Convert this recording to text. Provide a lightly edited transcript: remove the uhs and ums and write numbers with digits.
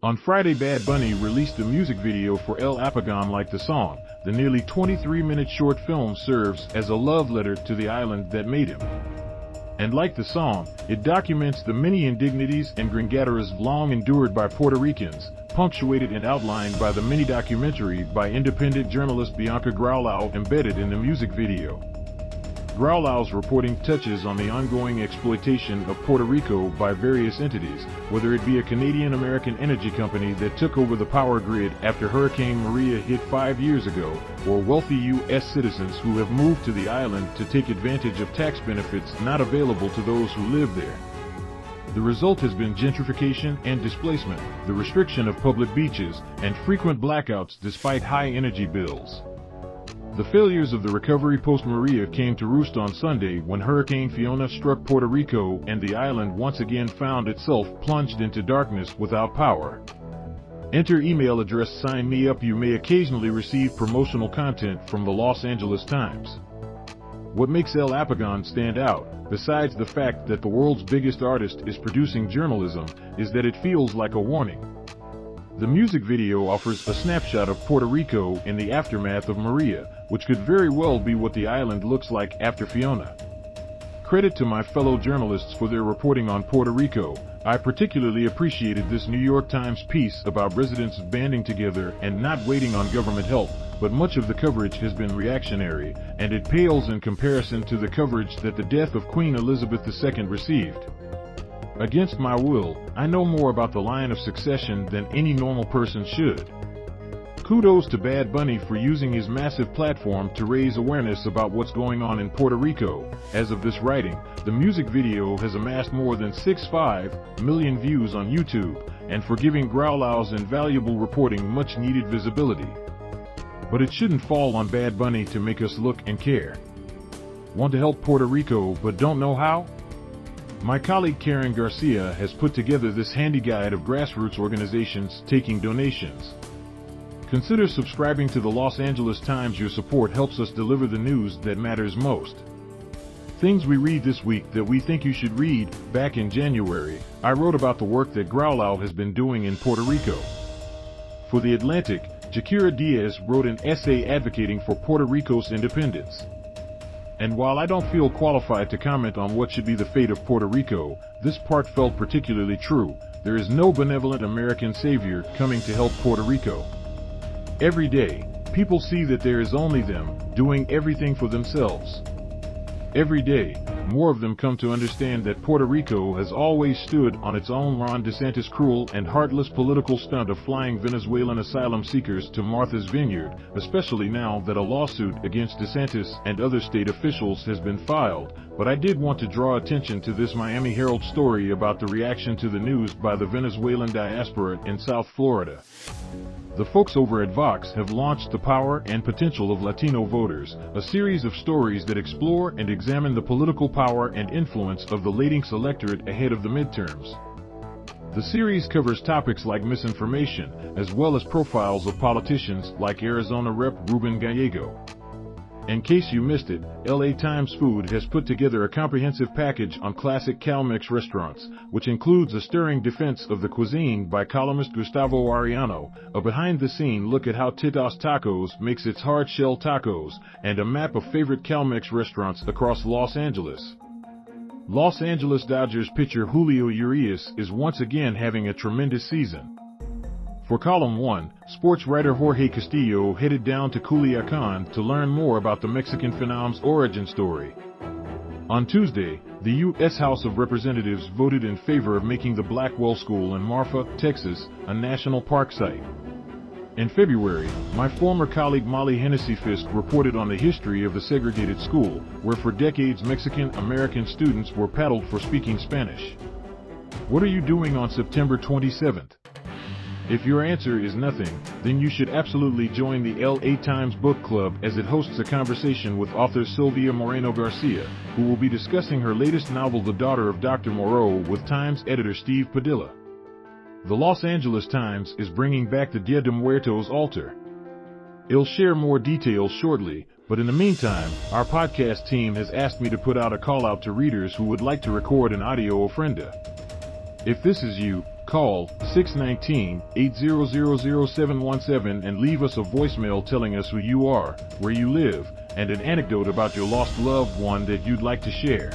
On Friday, Bad Bunny released a music video for El Apagón Like the Song. The nearly 23-minute short film serves as a love letter to the island that made him. And like the song, it documents the many indignities and gringaderas long endured by Puerto Ricans, punctuated and outlined by the mini-documentary by independent journalist Bianca Graulau embedded in the music video. Graulau's reporting touches on the ongoing exploitation of Puerto Rico by various entities, whether it be a Canadian-American energy company that took over the power grid after Hurricane Maria hit 5 years ago, or wealthy U.S. citizens who have moved to the island to take advantage of tax benefits not available to those who live there. The result has been gentrification and displacement, the restriction of public beaches, and frequent blackouts despite high energy bills. The failures of the recovery post-Maria came to roost on Sunday when Hurricane Fiona struck Puerto Rico and the island once again found itself plunged into darkness without power. Enter email address sign me up. You may occasionally receive promotional content from the Los Angeles Times. What makes El Apagón stand out, besides the fact that the world's biggest artist is producing journalism, is that it feels like a warning. The music video offers a snapshot of Puerto Rico in the aftermath of Maria, which could very well be what the island looks like after Fiona. Credit to my fellow journalists for their reporting on Puerto Rico. I particularly appreciated this New York Times piece about residents banding together and not waiting on government help, but much of the coverage has been reactionary, and it pales in comparison to the coverage that the death of Queen Elizabeth II received. Against my will, I know more about the line of succession than any normal person should. Kudos to Bad Bunny for using his massive platform to raise awareness about what's going on in Puerto Rico. As of this writing, the music video has amassed more than 6.5 million views on YouTube, and for giving Graulau's invaluable reporting much needed visibility. But it shouldn't fall on Bad Bunny to make us look and care. Want to help Puerto Rico but don't know how? My colleague Karen Garcia has put together this handy guide of grassroots organizations taking donations. Consider subscribing to the Los Angeles Times. Your support helps us deliver the news that matters most. Things we read this week that we think you should read. Back in January, I wrote about the work that Graulau has been doing in Puerto Rico. For The Atlantic, Jakira Diaz wrote an essay advocating for Puerto Rico's independence. And while I don't feel qualified to comment on what should be the fate of Puerto Rico, this part felt particularly true. There is no benevolent American savior coming to help Puerto Rico. Every day, people see that there is only them, doing everything for themselves. Every day, more of them come to understand that Puerto Rico has always stood on its own. Ron DeSantis' cruel and heartless political stunt of flying Venezuelan asylum seekers to Martha's Vineyard, especially now that a lawsuit against DeSantis and other state officials has been filed. But I did want to draw attention to this Miami Herald story about the reaction to the news by the Venezuelan diaspora in South Florida. The folks over at Vox have launched The Power and Potential of Latino Voters, a series of stories that explore and examine the political power and influence of the Latinx electorate ahead of the midterms. The series covers topics like misinformation, as well as profiles of politicians like Arizona Rep. Ruben Gallego. In case you missed it, LA Times Food has put together a comprehensive package on classic CalMex restaurants, which includes a stirring defense of the cuisine by columnist Gustavo Arellano, a behind-the-scene look at how Titos Tacos makes its hard-shell tacos, and a map of favorite CalMex restaurants across Los Angeles. Los Angeles Dodgers pitcher Julio Urias is once again having a tremendous season. For Column 1, sports writer Jorge Castillo headed down to Culiacan to learn more about the Mexican phenom's origin story. On Tuesday, the U.S. House of Representatives voted in favor of making the Blackwell School in Marfa, Texas, a national park site. In February, my former colleague Molly Hennessy-Fisk reported on the history of the segregated school, where for decades Mexican-American students were paddled for speaking Spanish. What are you doing on September 27th? If your answer is nothing, then you should absolutely join the LA Times Book Club as it hosts a conversation with author Sylvia Moreno Garcia, who will be discussing her latest novel The Daughter of Dr. Moreau with Times editor Steve Padilla. The Los Angeles Times is bringing back the Dia de Muertos altar. I'll share more details shortly, but in the meantime, our podcast team has asked me to put out a call out to readers who would like to record an audio ofrenda. If this is you, Call 619-800-0717 and leave us a voicemail telling us who you are, where you live, and an anecdote about your lost loved one that you'd like to share.